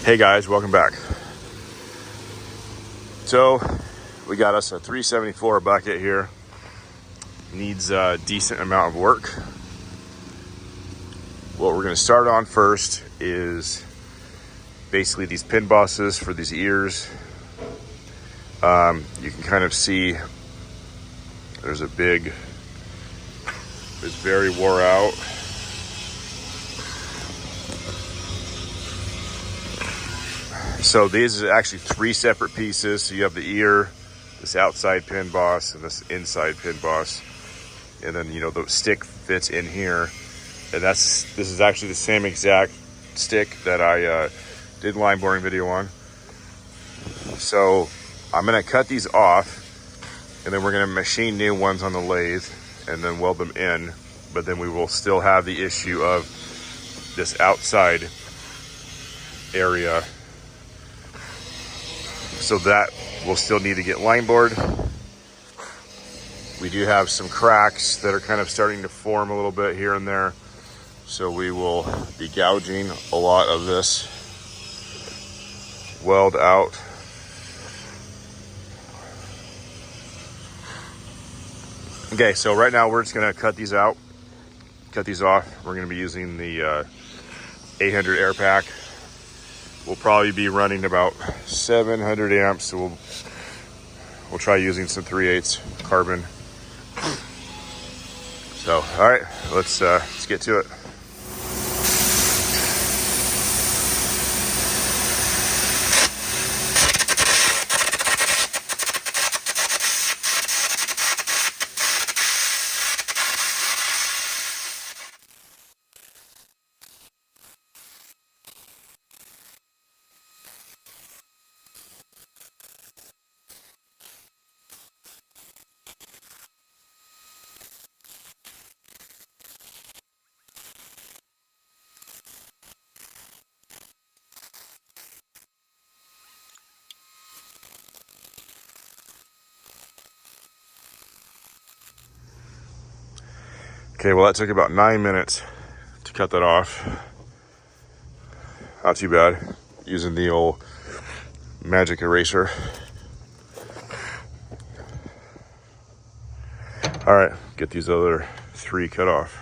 Hey guys, welcome back. So we got us a 374 bucket here. Needs a decent amount of work. What we're going to start on first is basically these pin bosses for these ears. You can kind of see there's a big, it's very wore out. So these are actually three separate pieces. So you have the ear, this outside pin boss, and this inside pin boss. And then, you know, the stick fits in here. And this is actually the same exact stick that I did line boring video on. So I'm gonna cut these off, and then we're gonna machine new ones on the lathe and then weld them in. But then we will still have the issue of this outside area. So that will still need to get line bored. We do have some cracks that are kind of starting to form a little bit here and there. So we will be gouging a lot of this weld out. Okay, so right now we're just gonna cut these out, cut these off. We're gonna be using the 800 air pack. We'll probably be running about 700 amps, so we'll try using some 3/8 carbon. So, all right, let's get to it. Okay, well that took about 9 minutes to cut that off. Not too bad, using the old magic eraser. All right, get these other three cut off.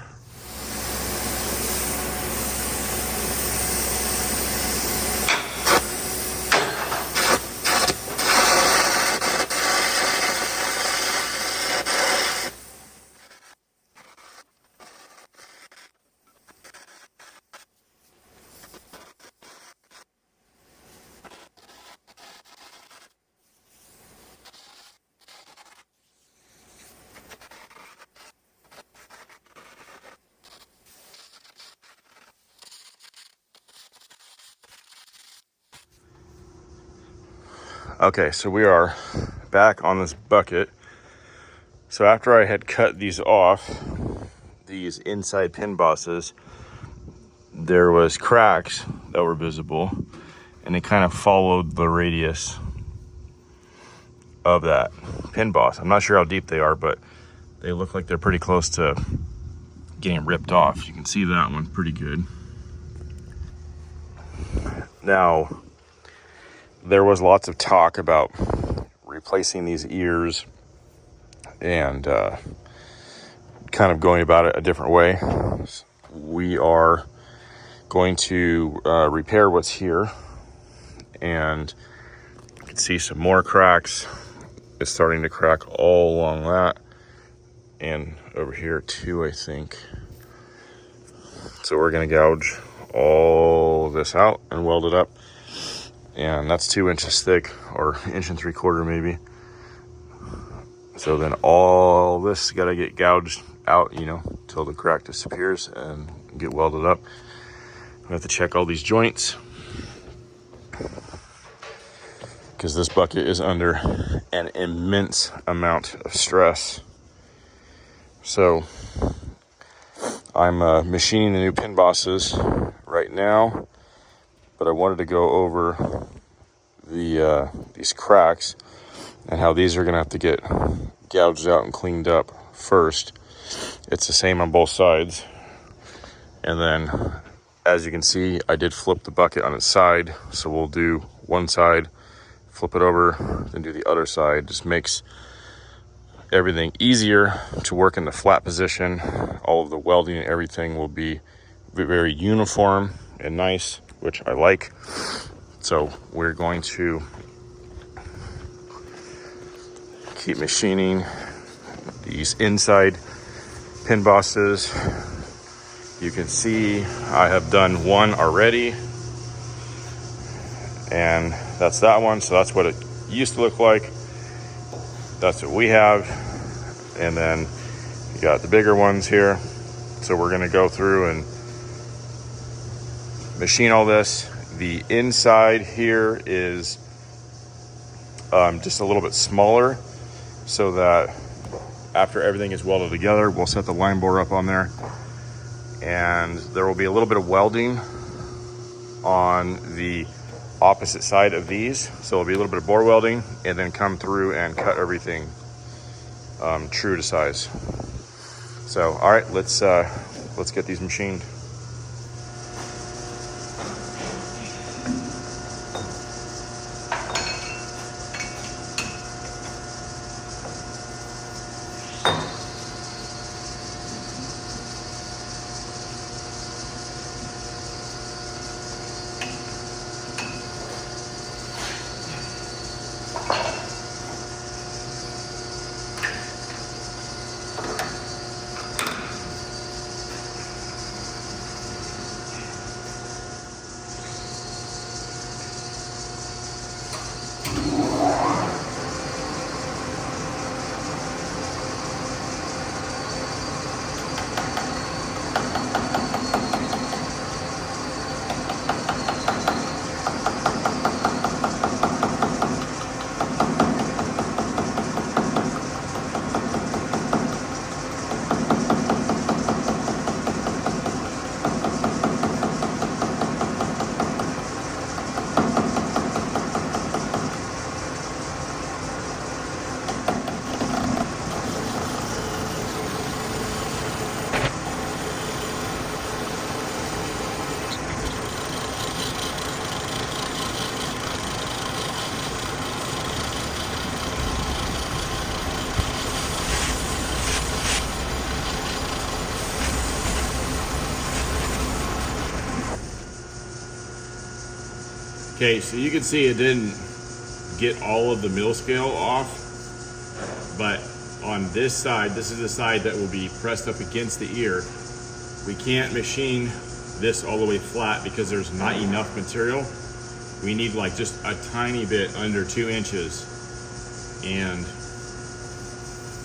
Okay, so we are back on this bucket. So after I had cut these off, these inside pin bosses, there was cracks that were visible, and it kind of followed the radius of that pin boss. I'm not sure how deep they are, but they look like they're pretty close to getting ripped off. You can see that one pretty good. Now, there was lots of talk about replacing these ears and kind of going about it a different way. We are going to repair what's here, and you can see some more cracks. It's starting to crack all along that, and over here too, I think. So we're gonna gouge all this out and weld it up. And that's 2 inches thick, or 1 3/4 maybe. So then all this got to get gouged out, you know, till the crack disappears and get welded up. We have to check all these joints, because this bucket is under an immense amount of stress. So I'm machining the new pin bosses right now, but I wanted to go over these cracks and how these are gonna have to get gouged out and cleaned up first. It's the same on both sides, and then as you can see, I did flip the bucket on its side. So we'll do one side, flip it over, then do the other side. Just makes everything easier to work in the flat position. All of the welding and everything will be very uniform and nice, which I like. So we're going to keep machining these inside pin bosses. You can see I have done one already, and that's that one. So that's what it used to look like. That's what we have. And then you got the bigger ones here. So we're gonna go through and machine all this. The inside here is just a little bit smaller, so that after everything is welded together, we'll set the line bore up on there, and there will be a little bit of welding on the opposite side of these. So it'll be a little bit of bore welding, and then come through and cut everything true to size. So, all right, let's get these machined. Okay, so you can see it didn't get all of the mill scale off, but on this side, this is the side that will be pressed up against the ear. We can't machine this all the way flat because there's not enough material. We need like just a tiny bit under 2 inches. And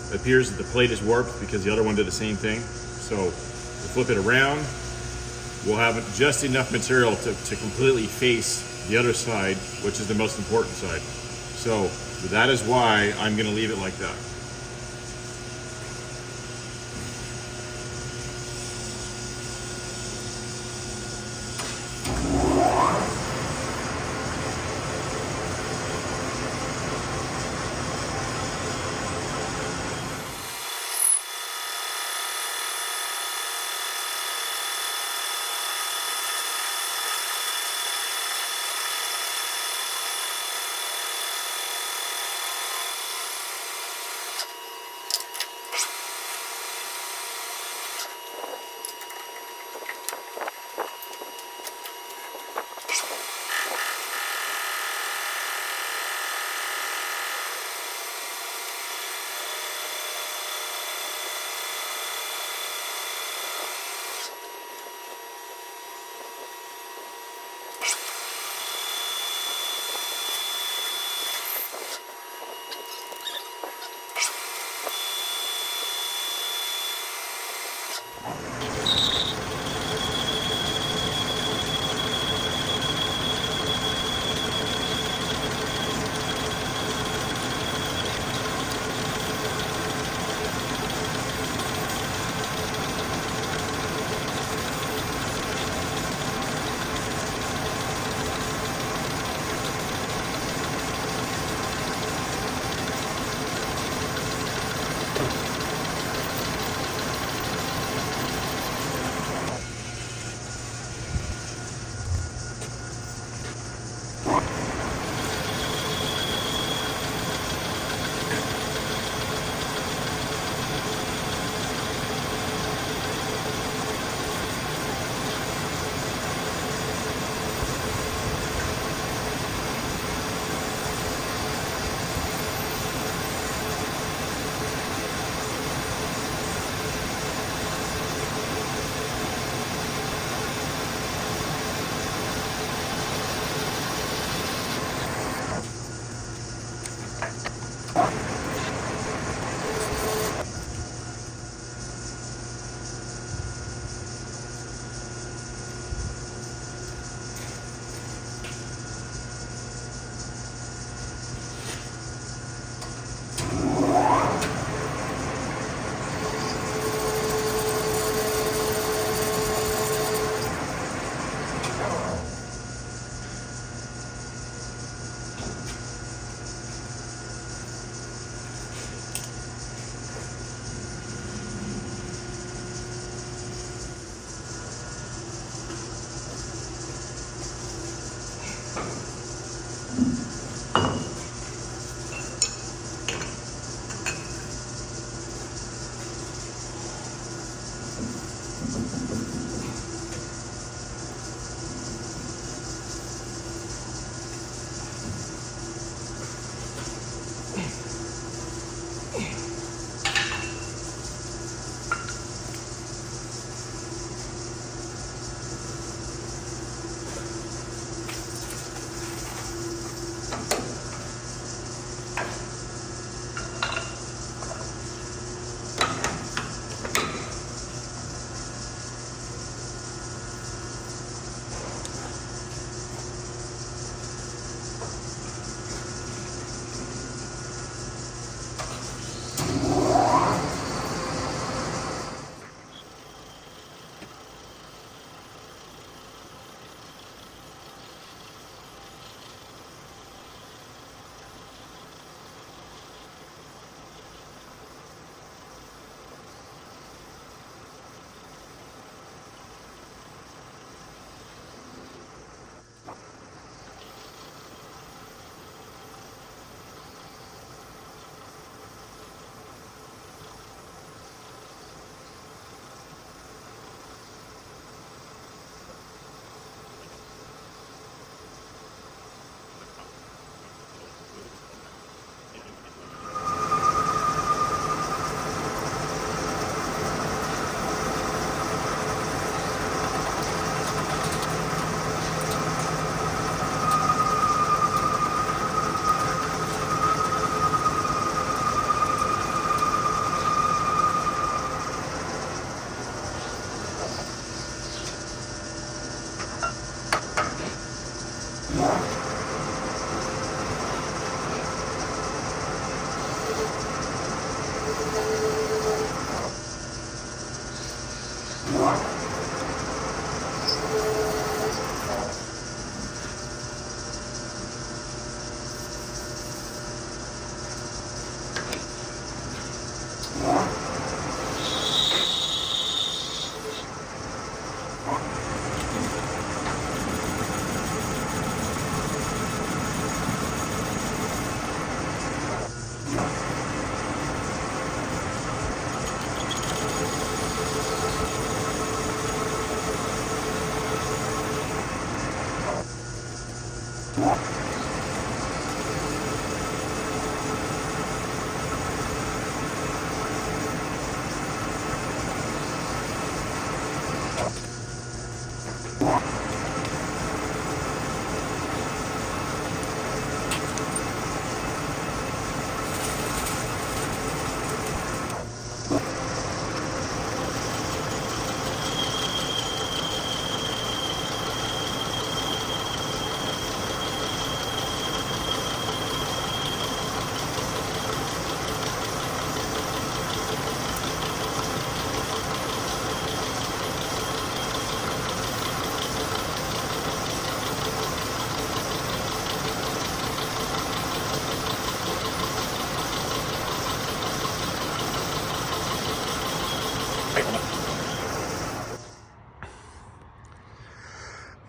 it appears that the plate is warped because the other one did the same thing. So we'll flip it around. We'll have just enough material to completely face the other side, which is the most important side. So that is why I'm gonna leave it like that.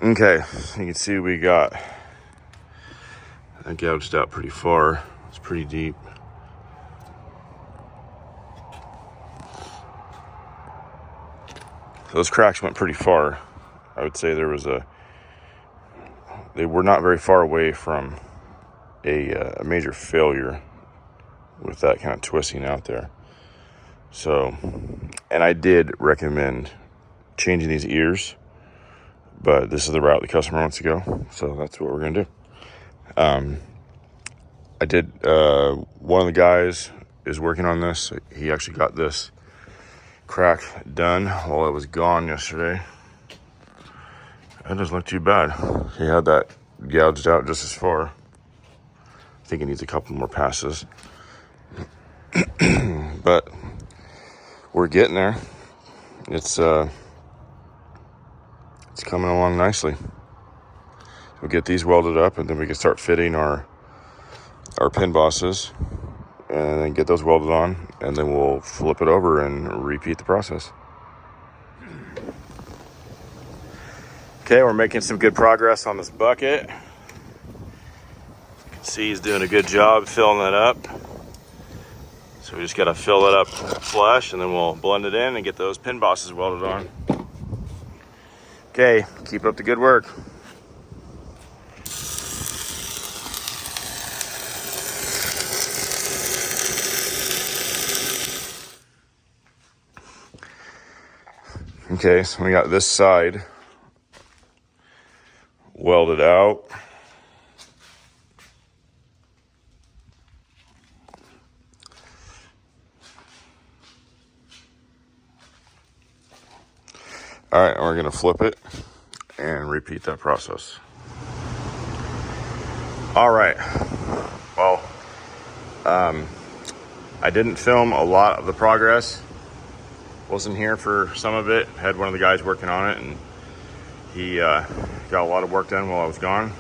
Okay, you can see we got gouged out pretty far. It's pretty deep. Those cracks went pretty far. I would say they were not very far away from a major failure with that kind of twisting out there. So, and I did recommend changing these ears, but this is the route the customer wants to go, so that's what we're gonna do. I did, one of the guys is working on this. He actually got this crack done while I was gone yesterday. It doesn't look too bad. He had that gouged out just as far. I think he needs a couple more passes. But we're getting there. It's coming along nicely. We'll get these welded up, and then we can start fitting our pin bosses, and then get those welded on, and then we'll flip it over and repeat the process. Okay, we're making some good progress on this bucket. You can see he's doing a good job filling that up. So we just gotta fill it up flush, and then we'll blend it in and get those pin bosses welded on. Okay, keep up the good work. Okay, so we got this side welded out. All right, we're gonna flip it and repeat that process. All right, well, I didn't film a lot of the progress. Wasn't here for some of it. Had one of the guys working on it, and he got a lot of work done while I was gone.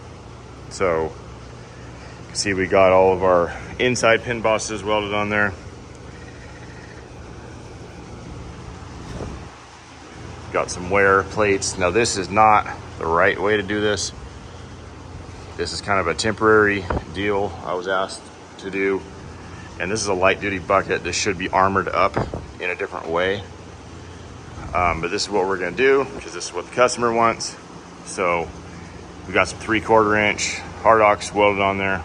So you can see we got all of our inside pin bosses welded on there. Got some wear plates. Now this is not the right way to do this. This is kind of a temporary deal I was asked to do. And this is a light duty bucket. This should be armored up in a different way. But this is what we're gonna do, because this is what the customer wants. So we got some 3/4 inch Hardox welded on there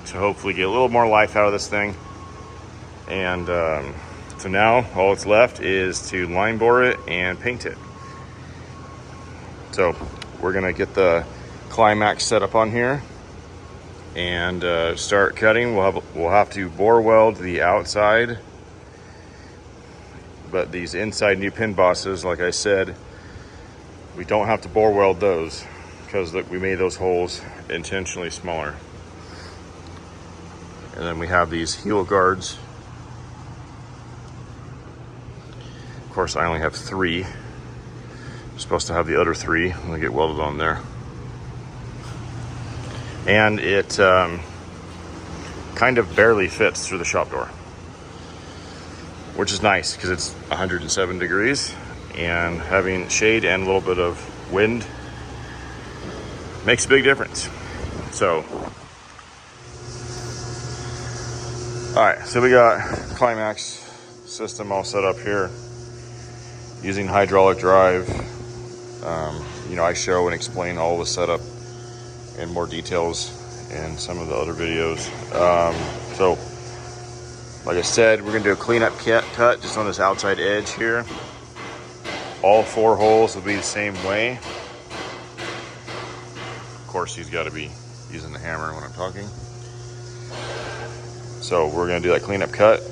to hopefully get a little more life out of this thing. And so now all that's left is to line bore it and paint it. So we're gonna get the Climax set up on here and start cutting. We'll have to bore weld the outside, but these inside new pin bosses, like I said, we don't have to bore weld those because we made those holes intentionally smaller. And then we have these heel guards. Of course, I only have 3. I'm supposed to have the other 3 when they get welded on there. And it kind of barely fits through the shop door, which is nice because it's 107 degrees, and having shade and a little bit of wind makes a big difference. So, all right, so we got Climax system all set up here using hydraulic drive. I show and explain all the setup in more details in some of the other videos. So like I said, we're gonna do a cleanup cut just on this outside edge here. All 4 holes will be the same way. Of course, he's got to be using the hammer when I'm talking. So we're gonna do that cleanup cut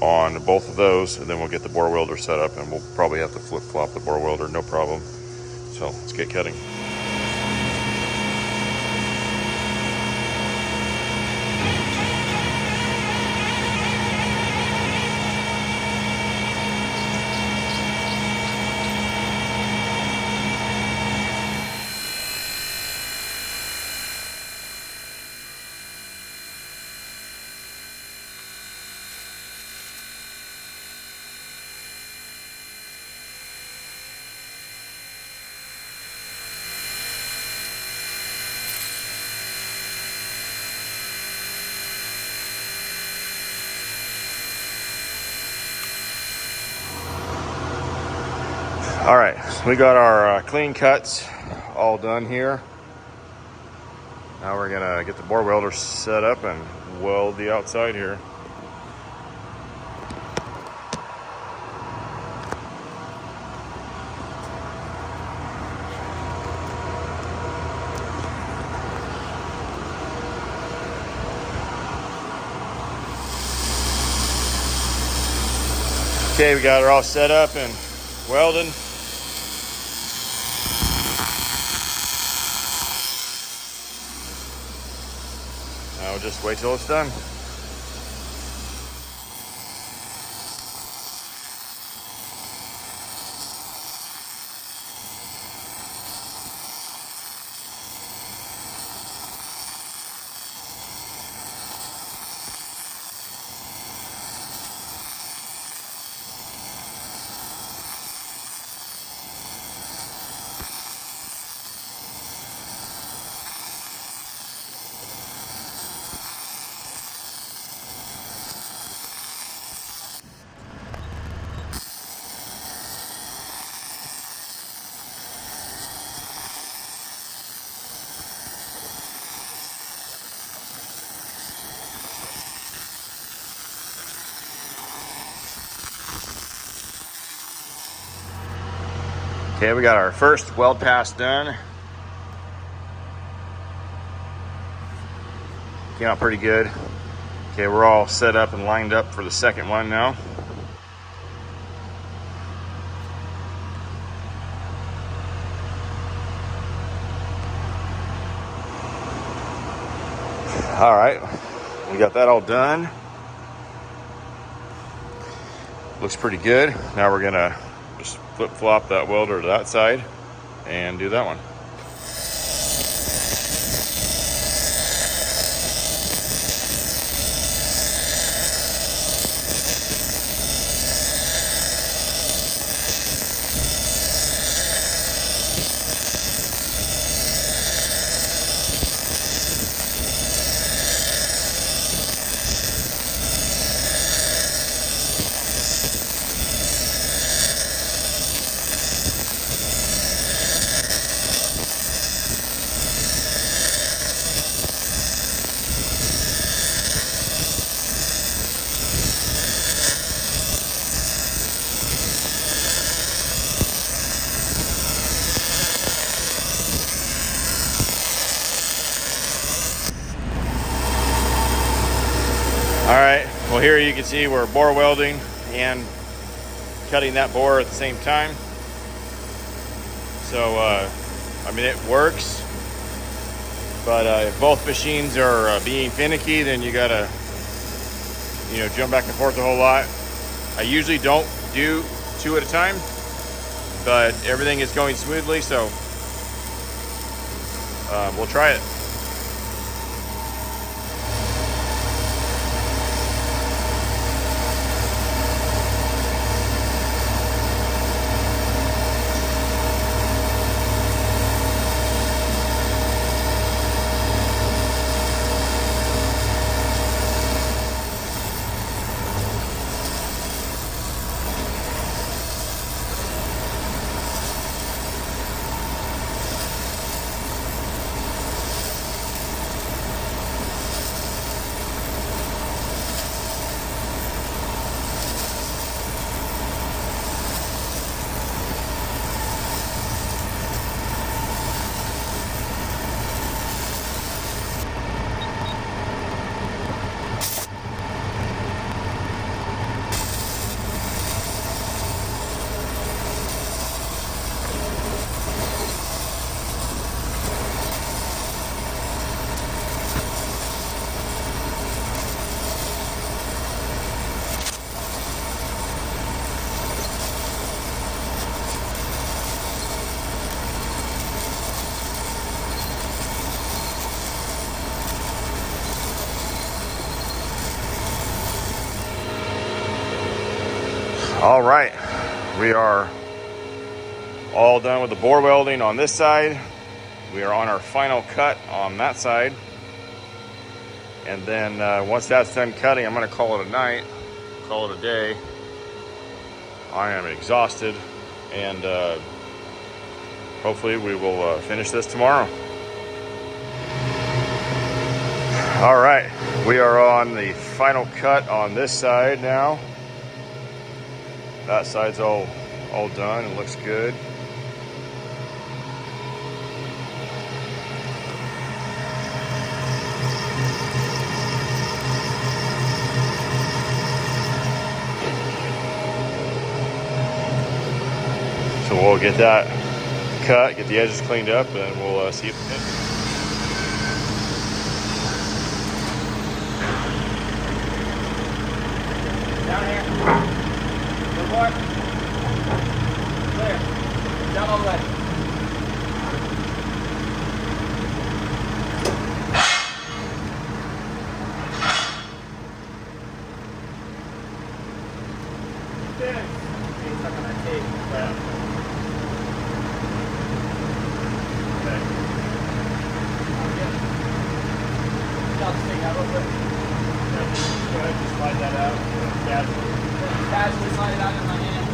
on both of those, and then we'll get the bore welder set up, and we'll probably have to flip-flop the bore welder, no problem. So let's get cutting. All right, so we got our clean cuts all done here. Now we're gonna get the bore welder set up and weld the outside here. Okay, we got her all set up and welded. Now we'll just wait till it's done. Okay, we got our first weld pass done. Came out pretty good. Okay, we're all set up and lined up for the second one now. All right, we got that all done. Looks pretty good. Now we're gonna just flip-flop that welder to that side and do that one. All right, well here you can see we're bore welding and cutting that bore at the same time. So, I mean, it works. But if both machines are being finicky, then you gotta, jump back and forth a whole lot. I usually don't do 2 at a time, but everything is going smoothly, so we'll try it. All right, we are all done with the bore welding on this side. We are on our final cut on that side. And then once that's done cutting, I'm gonna call it a night, call it a day. I am exhausted, and hopefully we will finish this tomorrow. All right, we are on the final cut on this side now. That side's all done. It looks good. So we'll get that cut, get the edges cleaned up, and we'll see it finished. Down here. Good boy. Clear. Down all the way. Good. He's stuck on that tape. Yeah. Okay. I'll just take that real quick. Go ahead and slide that out. Casually slide it out in my hand.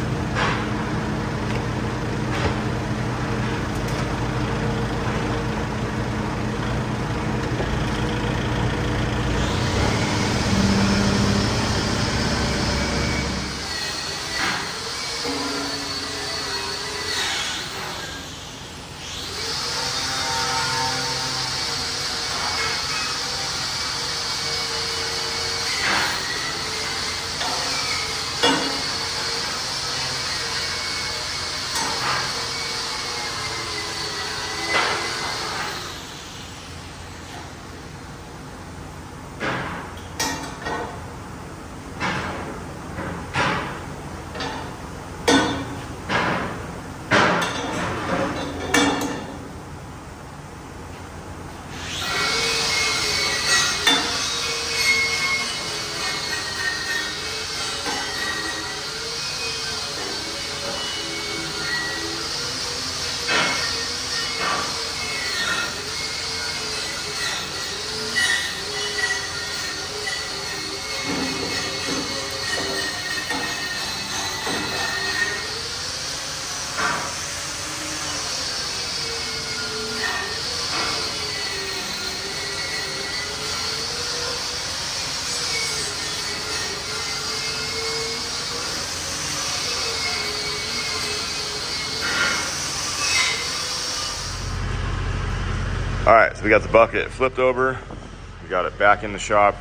All right, so we got the bucket flipped over. We got it back in the shop.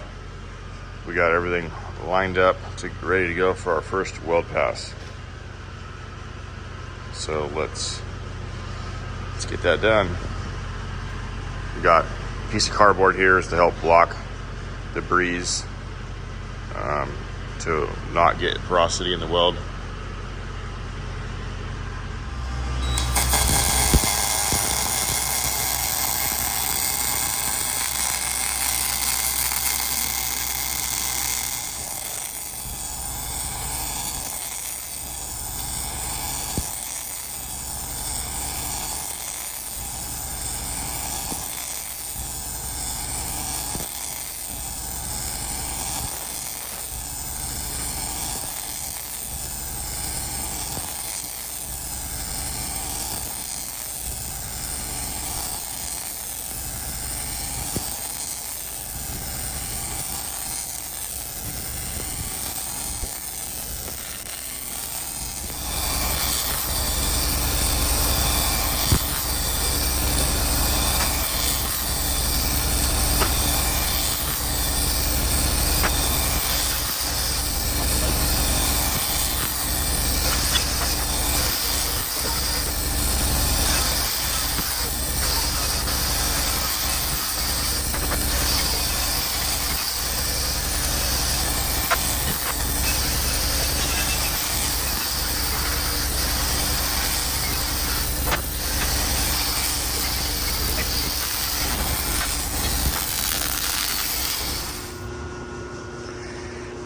We got everything lined up ready to go for our first weld pass. So let's get that done. We got piece of cardboard here is to help block the breeze, to not get porosity in the weld.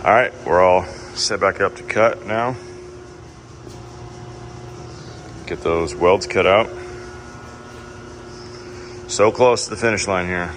All right, we're all set back up to cut now. Get those welds cut out. So close to the finish line here.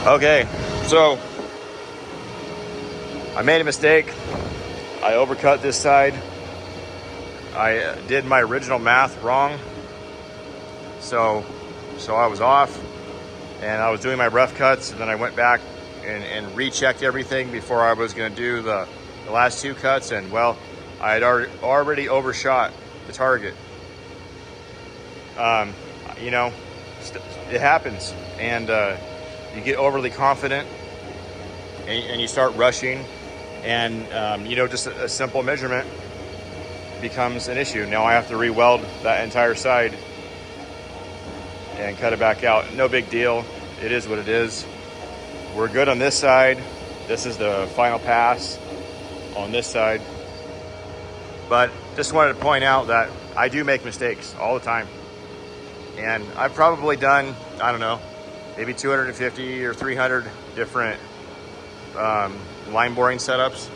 Okay, so I made a mistake. I overcut this side. I did my original math wrong. So I was off, and I was doing my rough cuts, and then I went back and rechecked everything before I was going to do the last two cuts, and well, I had already overshot the target. You know, it happens, and you get overly confident, and you start rushing, and you know, just a simple measurement becomes an issue. Now I have to re-weld that entire side and cut it back out. No big deal. It is what it is. We're good on this side. This is the final pass on this side. But just wanted to point out that I do make mistakes all the time. And I've probably done, I don't know, maybe 250 or 300 different line boring setups.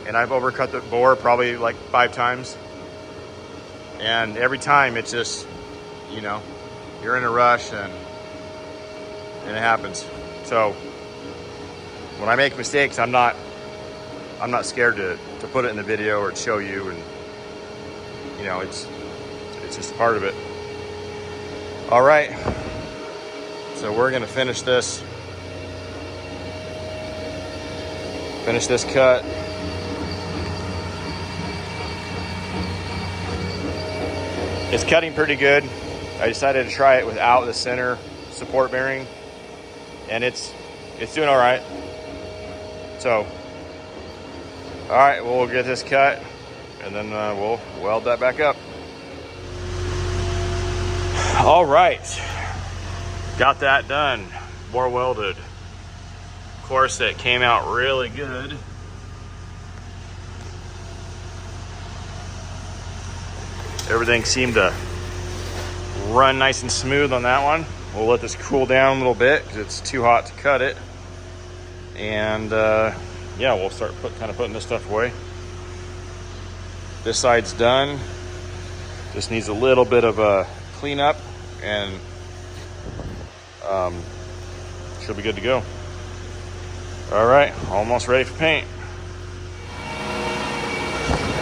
And I've overcut the bore probably like 5 times. And every time it's just, you know, you're in a rush and it happens. So when I make mistakes, I'm not scared to put it in the video or show you, and you know, it's just part of it. All right, so we're gonna finish this cut. It's cutting pretty good. I decided to try it without the center support bearing, and it's doing all right. So, all right, we'll get this cut, and then we'll weld that back up. All right, got that done, more welded. Of course, it came out really good. Everything seemed to run nice and smooth on that one. We'll let this cool down a little bit because it's too hot to cut it. And yeah, we'll start kind of putting this stuff away. This side's done. Just needs a little bit of a cleanup and should be good to go. All right, almost ready for paint.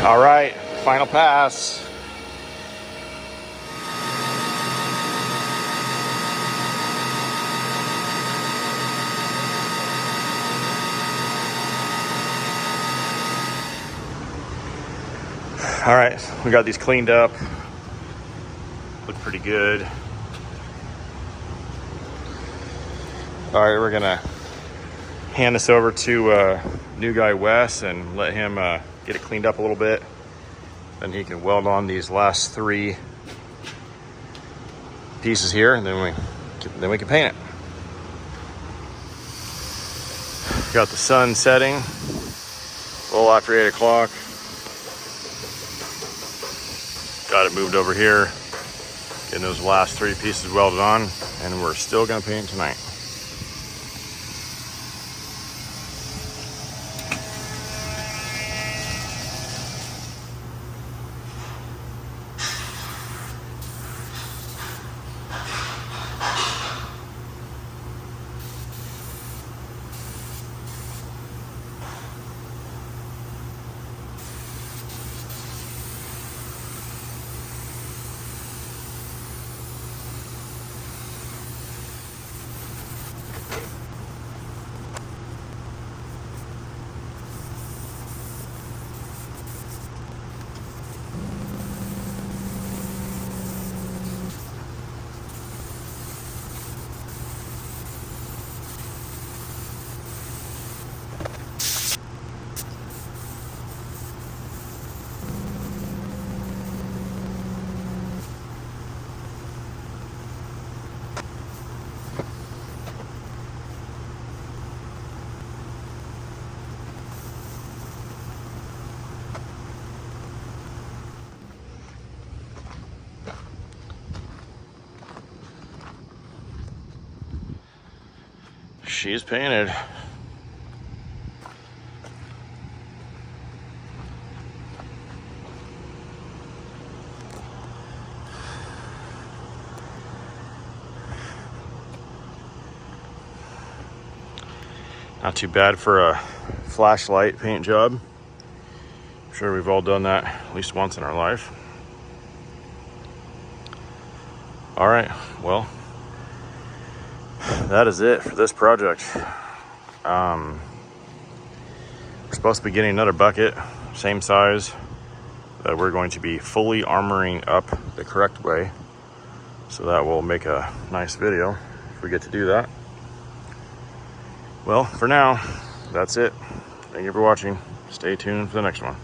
All right, final pass. All right, we got these cleaned up. Look pretty good. All right, we're gonna hand this over to new guy Wes and let him get it cleaned up a little bit. Then he can weld on these last 3 pieces here, and then we can paint it. Got the sun setting a little after 8 o'clock. Got it moved over here, getting those last 3 pieces welded on, and we're still gonna paint tonight. She's painted. Not too bad for a flashlight paint job. I'm sure we've all done that at least once in our life. All right, well, that is it for this project. We're supposed to be getting another bucket, same size, that we're going to be fully armoring up the correct way. So that will make a nice video if we get to do that. Well, for now, that's it. Thank you for watching. Stay tuned for the next one.